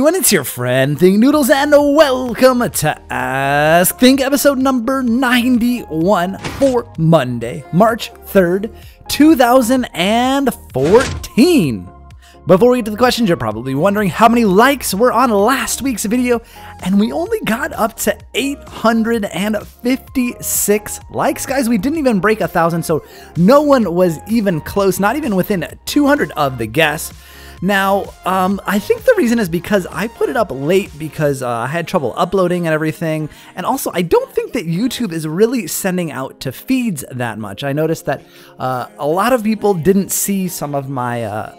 everyone, it's your friend Thinknoodles, and welcome to Ask Think episode number 91 for Monday, March 3rd, 2014. Before we get to the questions, you're probably wondering how many likes were on last week's video, and we only got up to 856 likes. Guys, we didn't even break 1,000, so no one was even close, not even within 200 of the guess. Now, I think the reason is because I put it up late because I had trouble uploading and everything. And also, I don't think that YouTube is really sending out to feeds that much. I noticed that a lot of people didn't see some of my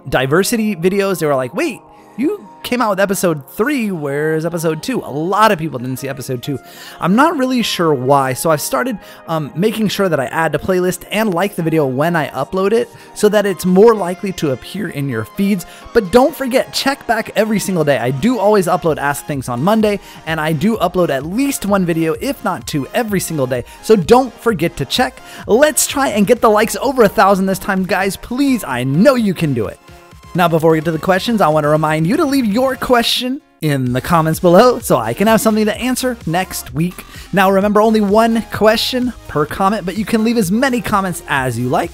diversity videos. They were like, wait, you came out with episode 3, where's episode 2? A lot of people didn't see episode 2. I'm not really sure why, so I've started making sure that I add to playlist and like the video when I upload it so that it's more likely to appear in your feeds. But don't forget, check back every single day. I do always upload Ask Things on Monday, and I do upload at least one video, if not 2, every single day. So don't forget to check. Let's try and get the likes over 1,000 this time, guys. Please, I know you can do it. Now, before we get to the questions, I want to remind you to leave your question in the comments below so I can have something to answer next week. Now, remember, only one question per comment, but you can leave as many comments as you like.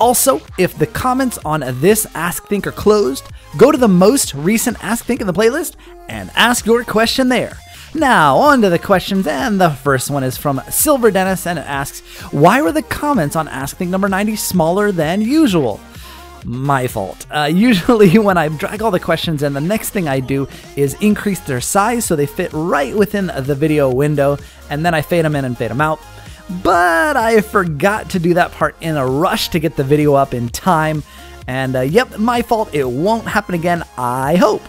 Also, if the comments on this Ask Think are closed, go to the most recent Ask Think in the playlist and ask your question there. Now, on to the questions, and the first one is from Silver Dennis, and it asks, why were the comments on Ask Think number 90 smaller than usual? My fault. Usually when I drag all the questions in, the next thing I do is increase their size so they fit right within the video window, and then I fade them in and fade them out. But I forgot to do that part in a rush to get the video up in time, and yep, my fault. It won't happen again, I hope.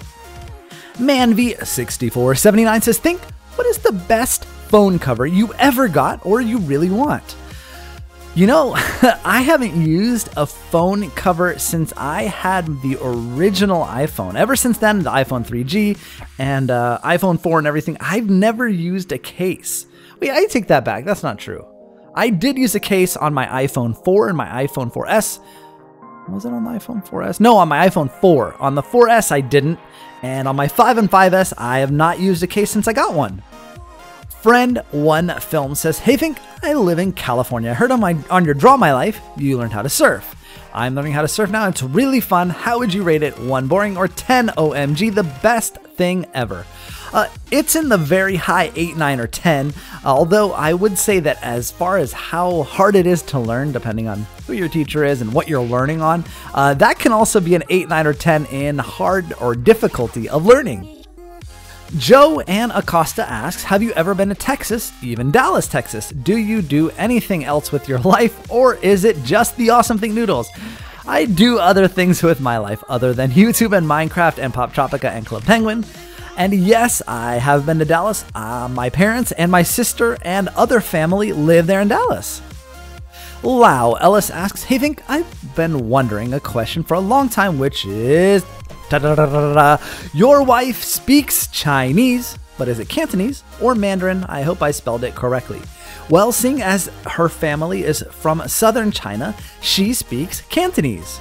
ManV6479 says, Think, what is the best phone cover you ever got or you really want? You know, I haven't used a phone cover since I had the original iPhone. Ever since then, the iPhone 3G and iPhone 4 and everything, I've never used a case. Wait, I take that back. That's not true. I did use a case on my iPhone 4 and my iPhone 4S. Was it on the iPhone 4S? No, on my iPhone 4. On the 4S, I didn't. And on my 5 and 5S, I have not used a case since I got one. Friend One Film says, hey Think, I live in California. I heard on your Draw My Life, you learned how to surf. I'm learning how to surf now. It's really fun. How would you rate it? 1 boring or 10 OMG, the best thing ever? It's in the very high 8, 9, or 10, although I would say that as far as how hard it is to learn, depending on who your teacher is and what you're learning on, that can also be an 8, 9, or 10 in hard or difficulty of learning. Joe Ann Acosta asks, have you ever been to Texas, even Dallas, Texas? Do you do anything else with your life, or is it just the awesome Thinknoodles? I do other things with my life other than YouTube and Minecraft and Pop Tropica and Club Penguin. And yes, I have been to Dallas. My parents and my sister and other family live there in Dallas. Lau Ellis asks, hey Think, I've been wondering a question for a long time, which is... Your wife speaks Chinese, but is it Cantonese or Mandarin? I hope I spelled it correctly. Well, seeing as her family is from southern China, she speaks Cantonese.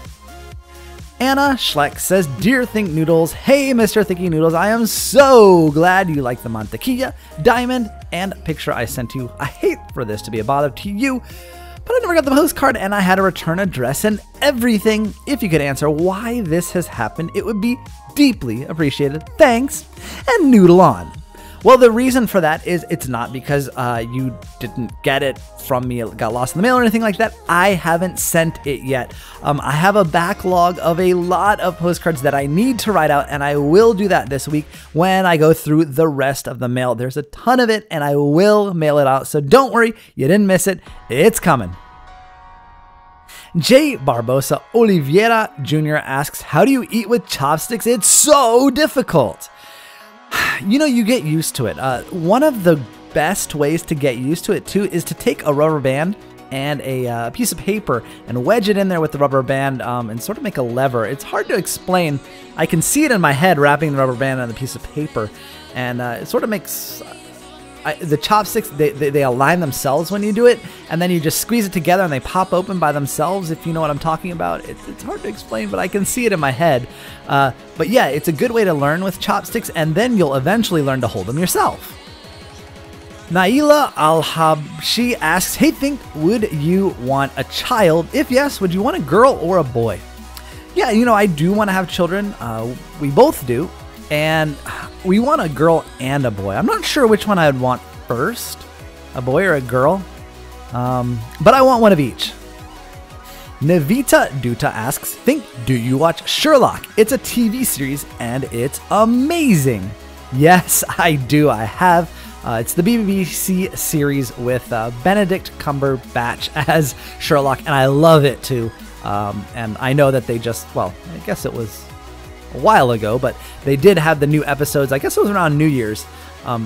Anna Schleck says, Dear Thinknoodles, hey Mr. Thinky Noodles, I am so glad you like the mantequilla, diamond, and picture I sent you. I hate for this to be a bother to you, but I never got the postcard and I had to return address and everything. If you could answer why this has happened, it would be deeply appreciated. Thanks, and noodle on. Well, the reason for that is it's not because you didn't get it from me, it got lost in the mail or anything like that. I haven't sent it yet. I have a backlog of a lot of postcards that I need to write out, and I will do that this week when I go through the rest of the mail. There's a ton of it, and I will mail it out, so don't worry, you didn't miss it. It's coming. J. Barbosa Oliveira Jr. asks, how do you eat with chopsticks? It's so difficult. You know, you get used to it. One of the best ways to get used to it, too, is to take a rubber band and a piece of paper and wedge it in there with the rubber band and sort of make a lever. It's hard to explain. I can see it in my head wrapping the rubber band on the piece of paper, and it sort of makes... the chopsticks, they align themselves when you do it, and then you just squeeze it together and they pop open by themselves, if you know what I'm talking about. It's hard to explain, but I can see it in my head. But yeah, it's a good way to learn with chopsticks, and then you'll eventually learn to hold them yourself. Naila Al-Habshi asks, hey Think, would you want a child? If yes, would you want a girl or a boy? Yeah, you know, I do want to have children. We both do. And we want a girl and a boy. I'm not sure which one I would want first, a boy or a girl. But I want one of each. Navita Duta asks, Think, do you watch Sherlock? It's a TV series and it's amazing. Yes, I do. I have. It's the BBC series with Benedict Cumberbatch as Sherlock, and I love it too. And I know that they just, well, I guess it was a while ago, but they did have the new episodes. I guess it was around New Year's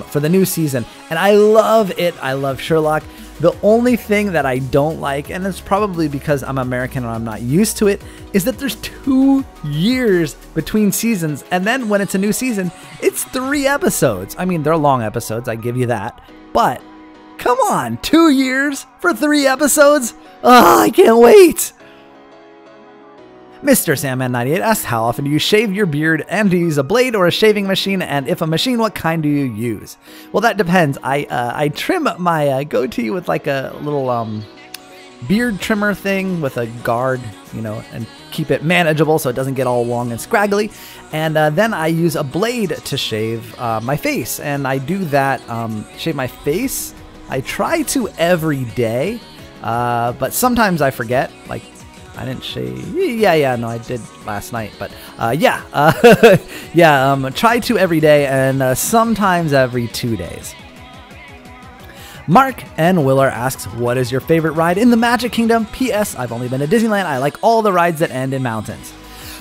for the new season, and I love it. I love Sherlock. The only thing that I don't like, and it's probably because I'm American and I'm not used to it, is that there's 2 years between seasons. And then when it's a new season, it's 3 episodes. I mean, they're long episodes, I give you that. But come on, 2 years for 3 episodes? Oh, I can't wait. Mr. Sandman98 asks, how often do you shave your beard, and do you use a blade or a shaving machine? And if a machine, what kind do you use? Well, that depends. I trim my goatee with like a little beard trimmer thing with a guard, you know, and keep it manageable so it doesn't get all long and scraggly. And then I use a blade to shave my face, and I do that, shave my face. I try to every day, but sometimes I forget, like, I didn't shave. Yeah, no, I did last night. But try to every day, and sometimes every 2 days. Mark N. Willer asks, what is your favorite ride in the Magic Kingdom? P.S. I've only been to Disneyland. I like all the rides that end in mountains.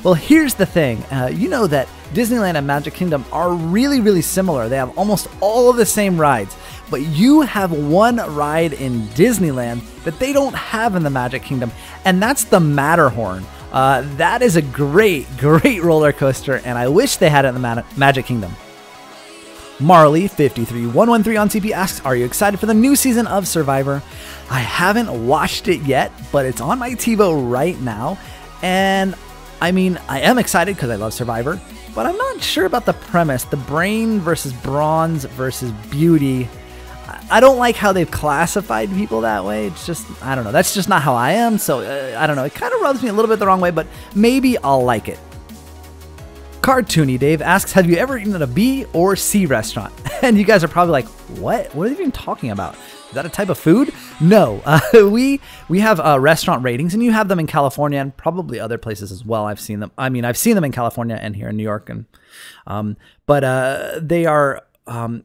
Well, here's the thing. You know that Disneyland and Magic Kingdom are really, really similar. They have almost all of the same rides. But you have one ride in Disneyland that they don't have in the Magic Kingdom, and that's the Matterhorn. That is a great, great roller coaster, and I wish they had it in the Magic Kingdom. Marley53113 on CP asks, are you excited for the new season of Survivor? I haven't watched it yet, but it's on my TiVo right now, and I mean, I am excited because I love Survivor, but I'm not sure about the premise, the brain versus bronze versus beauty. I don't like how they've classified people that way. It's just, I don't know. That's just not how I am. So I don't know. It kind of rubs me a little bit the wrong way, but maybe I'll like it. Cartoony Dave asks, have you ever eaten at a B or C restaurant? And you guys are probably like, what? What are they even talking about? Is that a type of food? No. We have restaurant ratings, and you have them in California and probably other places as well. I've seen them. I mean, I've seen them in California and here in New York. And but they are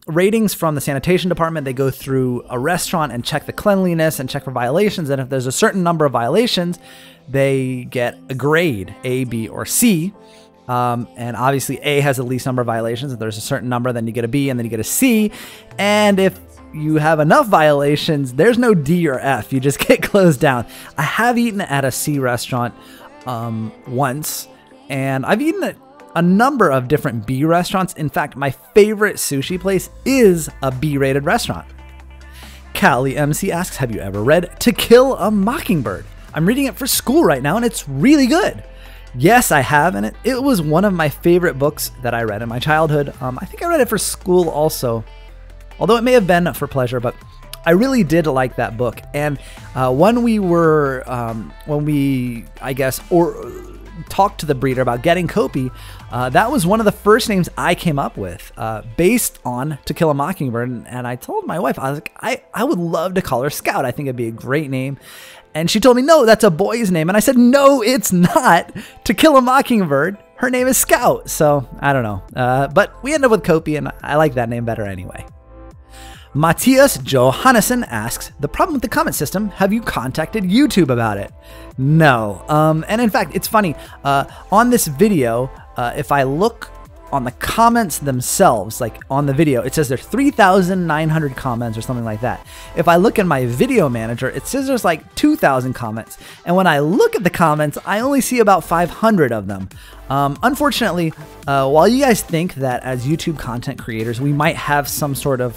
ratings from the sanitation department. They go through a restaurant and check the cleanliness and check for violations. And if there's a certain number of violations, they get a grade, A, B, or C. And obviously A has the least number of violations. If there's a certain number, then you get a B, and then you get a C. And if you have enough violations, there's no D or F. You just get closed down. I have eaten at a C restaurant once, and I've eaten at a number of different B restaurants. In fact, my favorite sushi place is a B-rated restaurant. Callie MC asks, have you ever read To Kill a Mockingbird? I'm reading it for school right now, and it's really good. Yes, I have, and it was one of my favorite books that I read in my childhood. I think I read it for school also, although it may have been for pleasure, but I really did like that book. And when we talked to the breeder about getting Kopi, that was one of the first names I came up with based on To Kill a Mockingbird. And I told my wife, I was like, I would love to call her Scout. I think it'd be a great name. And she told me, no, that's a boy's name. And I said, no, it's not. To Kill a Mockingbird, her name is Scout. So I don't know. But we ended up with Kopi, and I like that name better anyway. Matthias Johannesson asks, the problem with the comment system, have you contacted YouTube about it? No. And in fact, it's funny. On this video, if I look on the comments themselves, like on the video, it says there's 3,900 comments or something like that. If I look in my video manager, it says there's like 2,000 comments. And when I look at the comments, I only see about 500 of them. Unfortunately, while you guys think that as YouTube content creators, we might have some sort of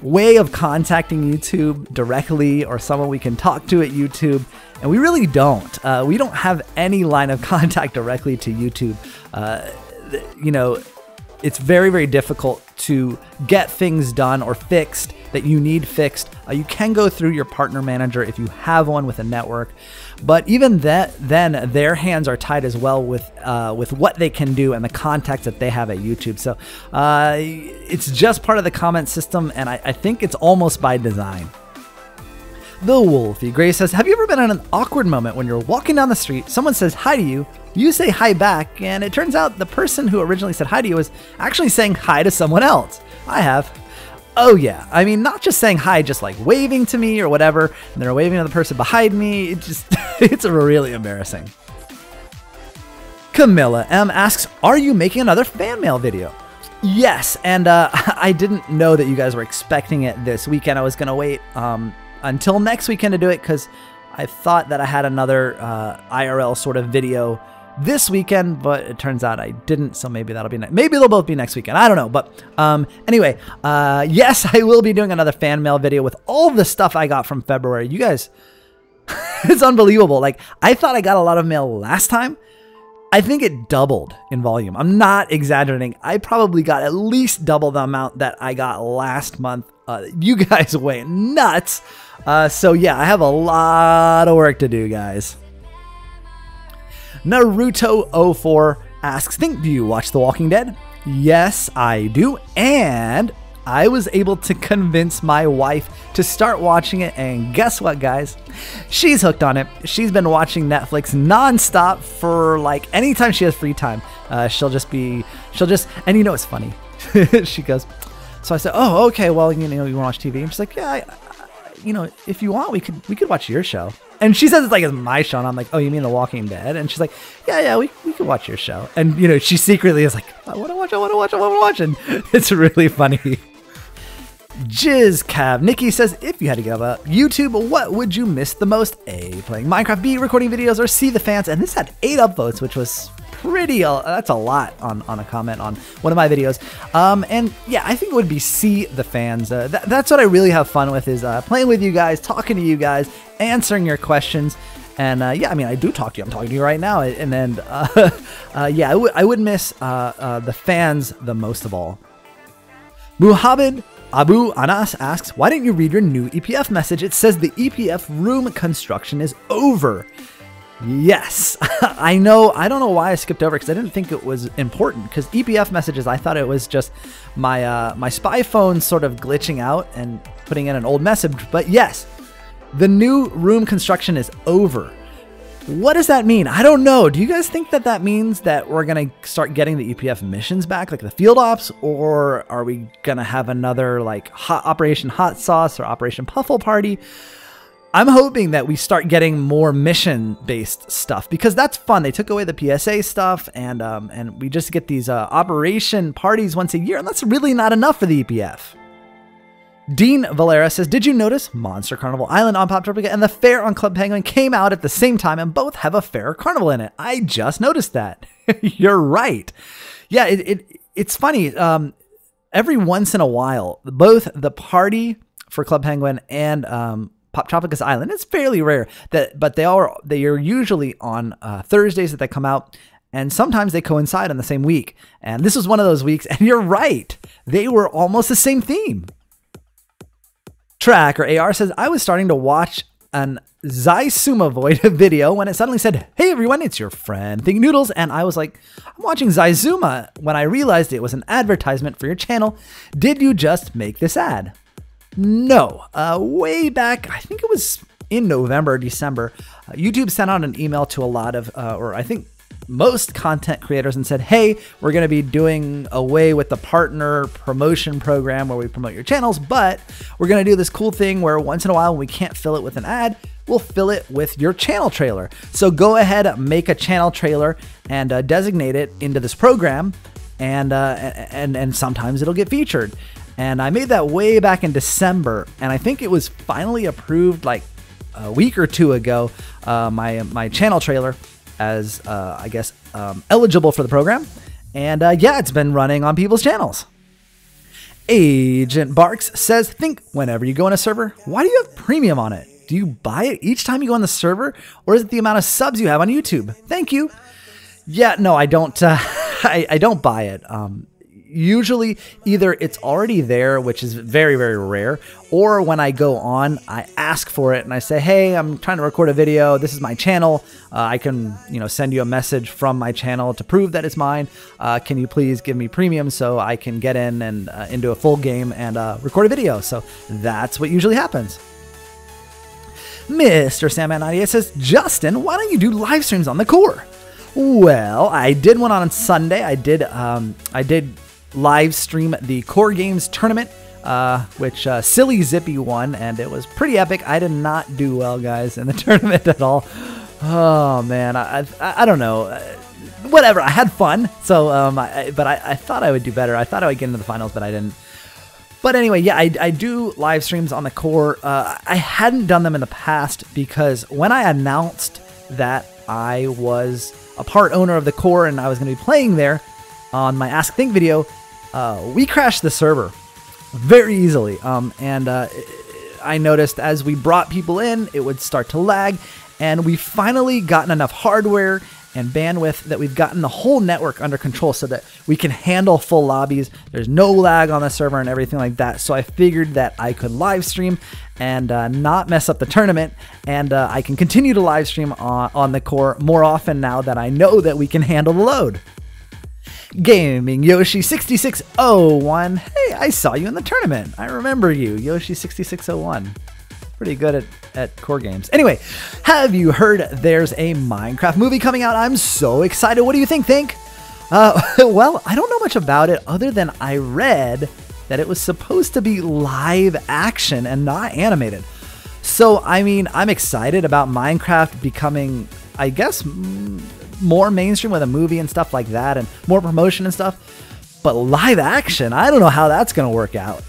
way of contacting YouTube directly or someone we can talk to at YouTube. And we really don't. We don't have any line of contact directly to YouTube. You know, it's very, very difficult to get things done or fixed that you need fixed. You can go through your partner manager if you have one with a network, but even then their hands are tied as well with what they can do and the contacts that they have at YouTube. So it's just part of the comment system, and I think it's almost by design. The Wolfie Gray says, have you ever been in an awkward moment when you're walking down the street, someone says hi to you, you say hi back, and it turns out the person who originally said hi to you was actually saying hi to someone else? I have. Oh yeah, I mean, not just saying hi, just like waving to me or whatever, and they're waving to the person behind me. It just, it's really embarrassing. Camilla M asks, are you making another fan mail video? Yes, and I didn't know that you guys were expecting it this weekend. I was gonna wait until next weekend to do it because I thought that I had another IRL sort of video this weekend, but it turns out I didn't, so maybe that'll be maybe they'll both be next weekend. I don't know, but anyway, yes, I will be doing another fan mail video with all the stuff I got from February. You guys, it's unbelievable. Like, I thought I got a lot of mail last time. I think it doubled in volume. I'm not exaggerating. I probably got at least double the amount that I got last month. You guys went nuts. So yeah, I have a lot of work to do, guys. Naruto04 asks, do you watch The Walking Dead? Yes, I do. And I was able to convince my wife to start watching it. And guess what, guys? She's hooked on it. She's been watching Netflix nonstop for like anytime she has free time. She'll just, and you know, it's funny. She goes, so I said, oh, okay, well, you know, you want to watch TV? And she's like, yeah, you know, if you want, we could watch your show. And she says it's like it's my show, and I'm like, oh, you mean The Walking Dead? And she's like, yeah, we could watch your show. And you know, she secretly is like, I want to watch, and it's really funny. Jizz Cav Nikki says, if you had to give up YouTube, what would you miss the most? A, playing Minecraft, B, recording videos, or C, the fans. And this had 8 upvotes, which was pretty, that's a lot on a comment on one of my videos. And yeah, I think it would be C, the fans. That's what I really have fun with, is playing with you guys, talking to you guys, answering your questions. And yeah, I mean, I do talk to you. I'm talking to you right now. And then, yeah, I would miss the fans the most of all. Muhammad Abu Anas asks, why didn't you read your new EPF message? It says the EPF room construction is over. Yes, I know. I don't know why I skipped over, because I didn't think it was important, because EPF messages, I thought it was just my my spy phone sort of glitching out and putting in an old message. But yes, the new room construction is over. What does that mean? I don't know. Do you guys think that that means that we're going to start getting the EPF missions back, like the field ops, or are we going to have another like Operation Hot Sauce or Operation Puffle Party? I'm hoping that we start getting more mission-based stuff, because that's fun. They took away the PSA stuff, and we just get these operation parties once a year, and that's really not enough for the EPF. Dean Valera says, did you notice Monster Carnival Island on Pop Tropica and the fair on Club Penguin came out at the same time, and both have a fair carnival in it? I just noticed that. You're right. Yeah, it's funny. Every once in a while, both the party for Club Penguin and Pop Tropica's Island, it's fairly rare, but they are usually on Thursdays that they come out, and sometimes they coincide on the same week. And this was one of those weeks, and you're right. They were almost the same theme. Track, or AR, says, I was starting to watch an Zysuma Void video when it suddenly said, hey everyone, it's your friend Thinknoodles, and I was like, I'm watching Zysuma, when I realized it was an advertisement for your channel. Did you just make this ad? No. Way back, I think it was in November or December, YouTube sent out an email to a lot of, or I think most content creators, and said, hey, we're going to be doing away with the partner promotion program where we promote your channels, but we're going to do this cool thing where once in a while when we can't fill it with an ad, we'll fill it with your channel trailer. So go ahead, make a channel trailer and designate it into this program, and sometimes it'll get featured. And I made that way back in December, and I think it was finally approved like a week or two ago, my channel trailer, as I guess eligible for the program. And yeah, it's been running on people's channels. Agent Barks says, think whenever you go on a server, why do you have premium on it? Do you buy it each time you go on the server, or is it the amount of subs you have on YouTube? Thank you. Yeah, no, I don't. I don't buy it. Usually, either it's already there, which is very, very rare, or when I go on, I ask for it and I say, "Hey, I'm trying to record a video. This is my channel. I can, send you a message from my channel to prove that it's mine. Can you please give me premium so I can get in and into a full game and record a video?" So that's what usually happens. Mr. Sandman98 says, "Justin, why don't you do live streams on the core?" Well, I did one on Sunday. I did live stream the Core Games tournament, which Silly Zippy won, and it was pretty epic. I did not do well, guys, in the tournament at all. Oh man, I don't know. Whatever, I had fun. So, but I thought I would do better. I thought I would get into the finals, but I didn't. But anyway, yeah, I do live streams on the core. I hadn't done them in the past because when I announced that I was a part owner of the core and I was going to be playing there on my Ask Think video, we crashed the server very easily. I noticed as we brought people in, it would start to lag, and we finally gotten enough hardware and bandwidth that we've gotten the whole network under control so that we can handle full lobbies. There's no lag on the server and everything like that. So I figured that I could live stream and not mess up the tournament, and I can continue to live stream on the core more often now that I know that we can handle the load. Gaming Yoshi 6601. Hey, I saw you in the tournament. I remember you, Yoshi 6601. Pretty good at core games. Anyway, have you heard there's a Minecraft movie coming out? I'm so excited. What do you think? Well, I don't know much about it other than I read that it was supposed to be live action and not animated. So, I mean, I'm excited about Minecraft becoming, I guess, more mainstream with a movie and stuff like that and more promotion and stuff. But live action, I don't know how that's going to work out.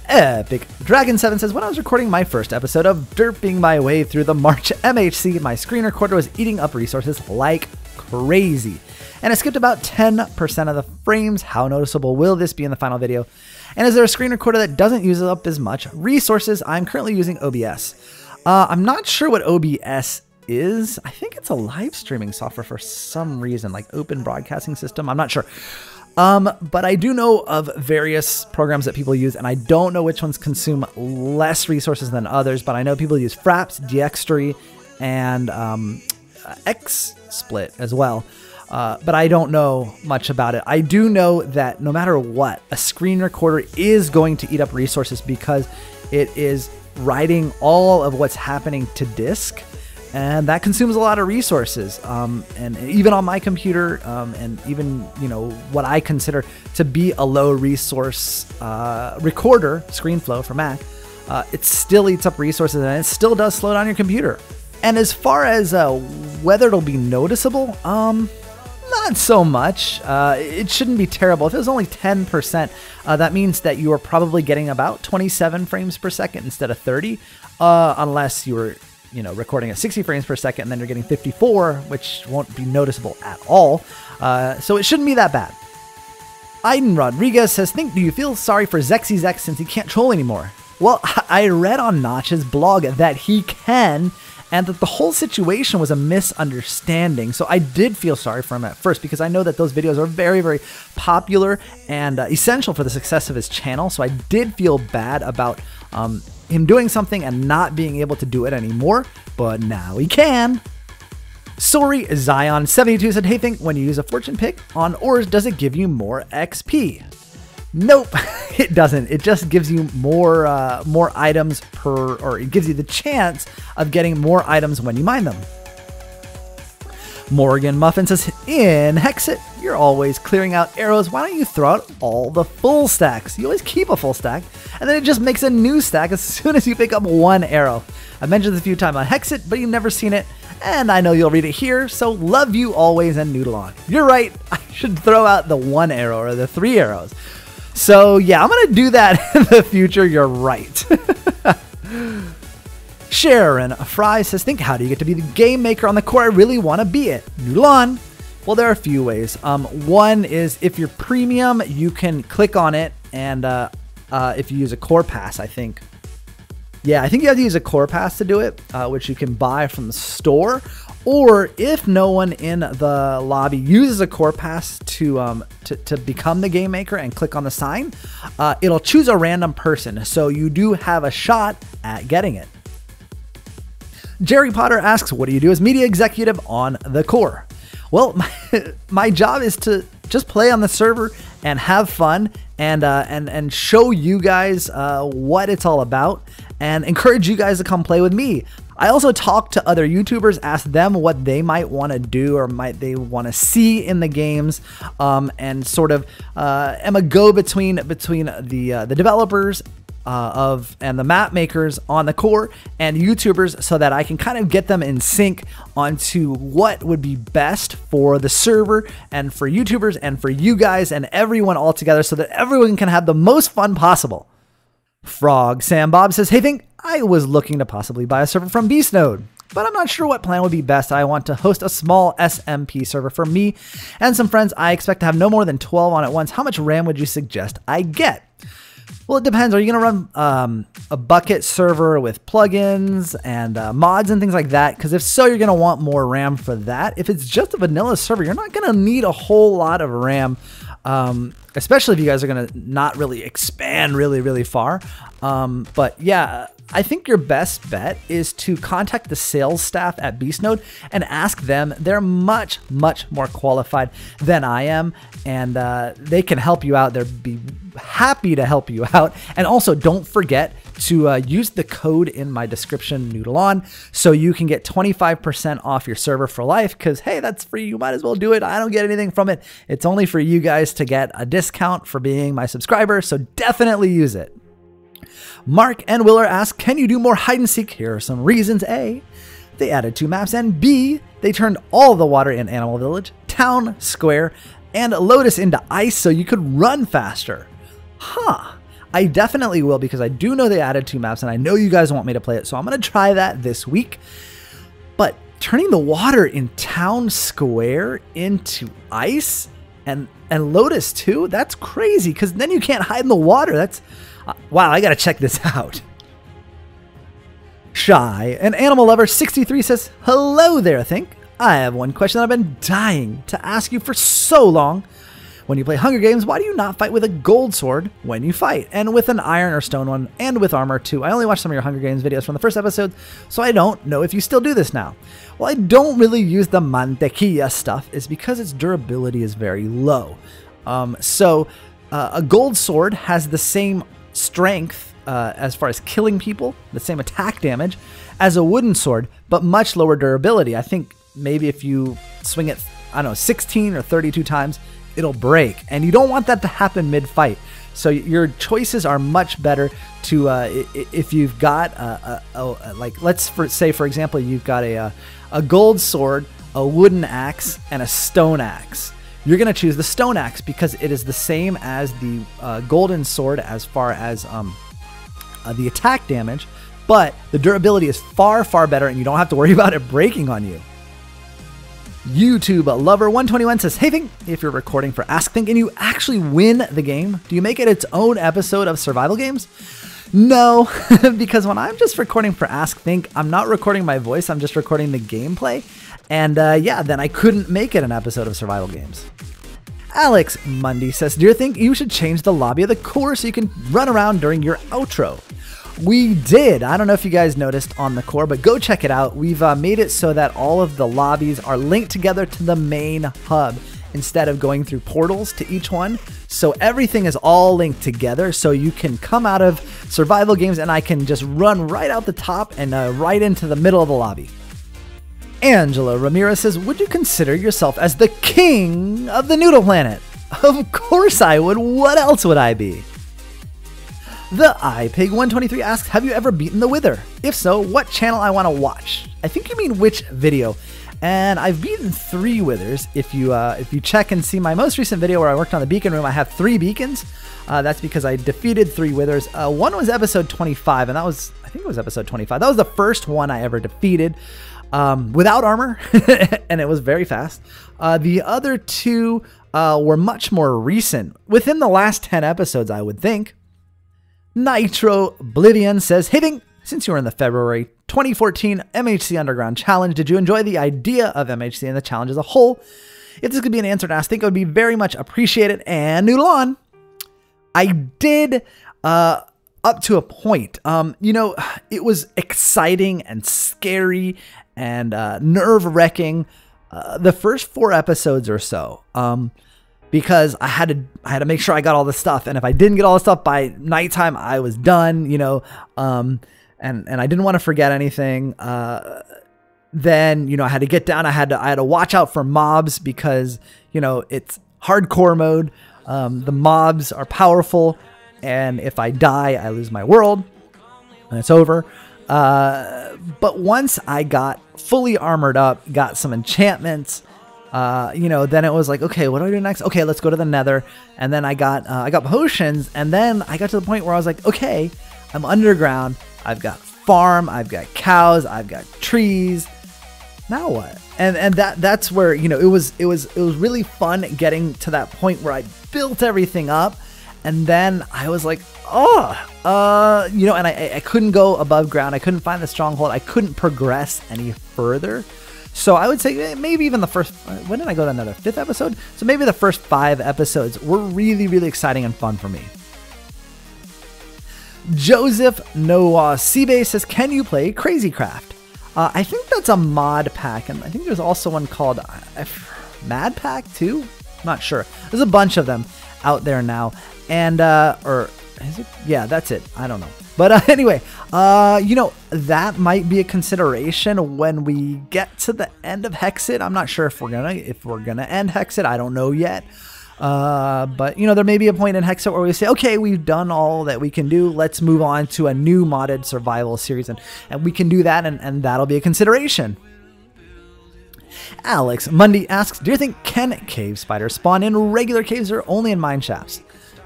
Epic Dragon 7 says, when I was recording my first episode of derping my way through the March MHC, my screen recorder was eating up resources like crazy, and I skipped about 10% of the frames. How noticeable will this be in the final video? And is there a screen recorder that doesn't use up as much resources? I'm currently using OBS. I'm not sure what OBS is. I think it's a live streaming software for some reason, like Open Broadcasting System. I'm not sure. But I do know of various programs that people use, and I don't know which ones consume less resources than others, but I know people use Fraps, Dxtory, and XSplit as well. But I don't know much about it. I do know that no matter what, a screen recorder is going to eat up resources because it is writing all of what's happening to disk. And that consumes a lot of resources. And even on my computer, and even, what I consider to be a low resource recorder, ScreenFlow for Mac, it still eats up resources and it still does slow down your computer. And as far as whether it'll be noticeable, not so much. It shouldn't be terrible. If it was only 10%, that means that you are probably getting about 27 frames per second instead of 30, unless you were recording at 60 frames per second, and then you're getting 54, which won't be noticeable at all. So it shouldn't be that bad. Aiden Rodriguez says, do you feel sorry for ZexyZex since he can't troll anymore? Well, I read on Notch's blog that he can, and that the whole situation was a misunderstanding. So I did feel sorry for him at first because I know that those videos are very, very popular and essential for the success of his channel. So I did feel bad about him doing something and not being able to do it anymore, but now he can. Sorry, Zion72 said, hey, think when you use a fortune pick on ores, does it give you more XP? Nope, it doesn't. It just gives you more items or it gives you the chance of getting more items when you mine them. Morgan Muffin says, in Hexit, you're always clearing out arrows. Why don't you throw out all the full stacks? You always keep a full stack, and then it just makes a new stack as soon as you pick up one arrow. I've mentioned this a few times on Hexit, but you've never seen it, and I know you'll read it here, so love you always and Noodle on. You're right, I should throw out the one arrow or the 3 arrows. So yeah, I'm going to do that in the future. You're right. Sharon Fry says, how do you get to be the game maker on the core? I really want to be it. Noodle on. Well, there are a few ways. One is if you're premium, you can click on it, and if you use a core pass, I think. Yeah, I think you have to use a core pass to do it, which you can buy from the store. Or if no one in the lobby uses a core pass to become the game maker and click on the sign, it'll choose a random person. So you do have a shot at getting it. Jerry Potter asks, what do you do as media executive on the core? Well, my job is to just play on the server and have fun and show you guys what it's all about and encourage you guys to come play with me. I also talk to other YouTubers, ask them what they might want to do or might they want to see in the games, and sort of am a go-between between the developers and the map makers on the core and YouTubers, so that I can kind of get them in sync onto what would be best for the server and for YouTubers and for you guys and everyone all together, so that everyone can have the most fun possible. Frog Sam Bob says, hey Think, I was looking to possibly buy a server from Beastnode, but I'm not sure what plan would be best. I want to host a small SMP server for me and some friends. I expect to have no more than 12 on at once. How much RAM would you suggest I get? Well, it depends. Are you going to run a bucket server with plugins and mods and things like that? Because if so, you're going to want more RAM for that. If it's just a vanilla server, you're not going to need a whole lot of RAM, especially if you guys are going to not really expand really far. But yeah, I think your best bet is to contact the sales staff at Beastnode and ask them. They're much more qualified than I am, and they can help you out. They'd be happy to help you out. And also, don't forget to use the code in my description, Noodle on, so you can get 25% off your server for life. Because hey, that's free. You might as well do it. I don't get anything from it. It's only for you guys to get a discount for being my subscriber. So definitely use it. Mark and Willer ask, can you do more hide and seek? Here are some reasons. A, they added 2 maps, and B, they turned all the water in Animal Village, Town Square, and Lotus into ice so you could run faster. Huh. I definitely will, because I do know they added 2 maps and I know you guys want me to play it, so I'm going to try that this week. But turning the water in Town Square into ice and Lotus too, that's crazy, because then you can't hide in the water. That's wow, I gotta check this out. Shy, an animal lover 63 says, hello there, Think. I have one question that I've been dying to ask you for so long. When you play Hunger Games, why do you not fight with a gold sword when you fight? And with an iron or stone one, and with armor too. I only watched some of your Hunger Games videos from the first episode, so I don't know if you still do this now. Well, I don't really use the mantequilla stuff, is because its durability is very low. A gold sword has the same strength as far as killing people, the same attack damage as a wooden sword, but much lower durability. I think maybe if you swing it, I don't know, 16 or 32 times, it'll break, and you don't want that to happen mid-fight. So your choices are much better to if you've got like, let's say for example you've got a gold sword, a wooden axe, and a stone axe. You're going to choose the stone axe because it is the same as the golden sword as far as the attack damage, but the durability is far better, and you don't have to worry about it breaking on you. YouTube Lover 121 says, hey Think, if you're recording for Ask Think and you actually win the game, do you make it its own episode of survival games? No, because when I'm just recording for Ask Think, I'm not recording my voice, I'm just recording the gameplay. And yeah, then I couldn't make it an episode of survival games. Alex Mundy says, do you think you should change the lobby of the core so you can run around during your outro? We did. I don't know if you guys noticed on the core, but go check it out. We've made it so that all of the lobbies are linked together to the main hub instead of going through portals to each one. So everything is all linked together, so you can come out of survival games and I can just run right out the top and right into the middle of the lobby. Angela Ramirez says, would you consider yourself as the king of the Noodle Planet? Of course I would. What else would I be? The iPig123 asks, have you ever beaten the Wither? If so, what channel I want to watch? I think you mean which video. And I've beaten 3 Withers. If you check and see my most recent video where I worked on the beacon room, I have 3 beacons. That's because I defeated 3 Withers. One was episode 25, and that was, I think it was episode 25. That was the first one I ever defeated. without armor, and it was very fast. The other two were much more recent, within the last 10 episodes, I would think. Nitro Oblivion says, "Hey Think, since you were in the February 2014 MHC Underground Challenge, did you enjoy the idea of MHC and the challenge as a whole? If this could be an answer to ask, I think it would be very much appreciated." And Noodle on. I did, up to a point. It was exciting and scary and nerve-wracking the first 4 episodes or so, because I had to make sure I got all the stuff, and if I didn't get all the stuff by nighttime, I was done. And I didn't want to forget anything. Then I had to get down. I had to watch out for mobs because it's hardcore mode. The mobs are powerful, and if I die, I lose my world, and it's over. But once I got fully armored up, got some enchantments, then it was like, okay, what do I do next? Okay, let's go to the Nether, and then I got potions, and then I got to the point where I was like, okay, I'm underground. I've got farm, I've got cows, I've got trees. Now what? And that's where it was really fun getting to that point where I built everything up, and then I was like, and I couldn't go above ground. I couldn't find the stronghold. I couldn't progress any further. So I would say maybe even the first, when did I go to another 5th episode? So maybe the first 5 episodes were really, really exciting and fun for me. Joseph Noah Seabay says, "Can you play Crazy Craft?" I think that's a mod pack, and I think there's also one called Mad Pack too. I'm not sure. There's a bunch of them out there now, and or is it? Yeah, that's it. I don't know. But anyway, that might be a consideration when we get to the end of Hexit. I'm not sure if we're gonna end Hexit. I don't know yet. But there may be a point in Hexit where we say, okay, we've done all that we can do. Let's move on to a new modded survival series, and we can do that, and that'll be a consideration. Alex Mundy asks, "Do you think can cave spiders spawn in regular caves or only in mine shafts?"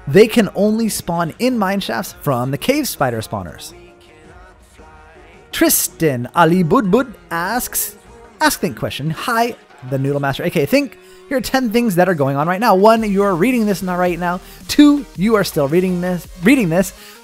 They can only spawn in mine shafts from the cave spider spawners. Tristan Ali Budbud asks Think question. "Hi, the Noodle Master, aka Think. Here are 10 things that are going on right now. 1, you are reading this right now. 2, you are still reading this.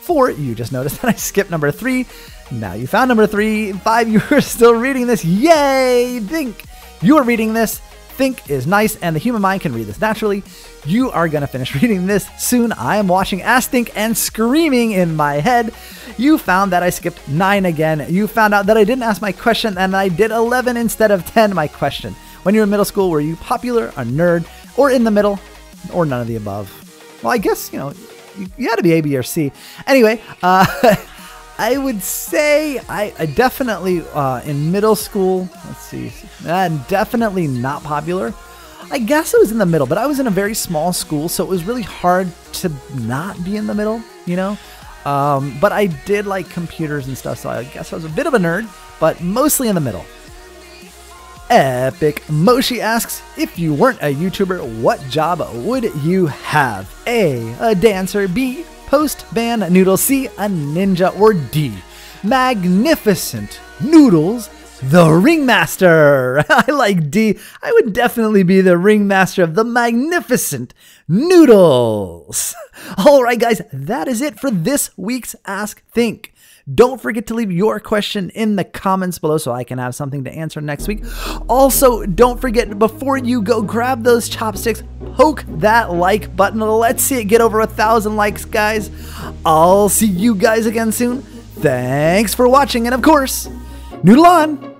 4, you just noticed that I skipped number 3. Now you found number 3. 5, you are still reading this. Yay! Think, you are reading this. Think is nice, and the human mind can read this naturally. You are going to finish reading this soon. I am watching Ask Think and screaming in my head. You found that I skipped 9 again. You found out that I didn't ask my question, and I did 11 instead of 10 my question. When you were in middle school, were you popular, a nerd, or in the middle, or none of the above?" Well, I guess, you had to be A, B, or C. Anyway, I would say I definitely, in middle school, let's see, definitely not popular. I guess it was in the middle, but I was in a very small school, so it was really hard to not be in the middle, But I did like computers and stuff, so I guess I was a bit of a nerd, but mostly in the middle. Epic Moshi asks, "If you weren't a YouTuber, what job would you have? A dancer, B, post-band noodle, C, a ninja, or D, magnificent noodles, the ringmaster?" I like D. I would definitely be the ringmaster of the magnificent noodles. All right, guys, that is it for this week's Ask Think. Don't forget to leave your question in the comments below so I can have something to answer next week. Also, don't forget, before you go, grab those chopsticks, poke that like button. Let's see it get over 1,000 likes, guys. I'll see you guys again soon. Thanks for watching, and of course, noodle on!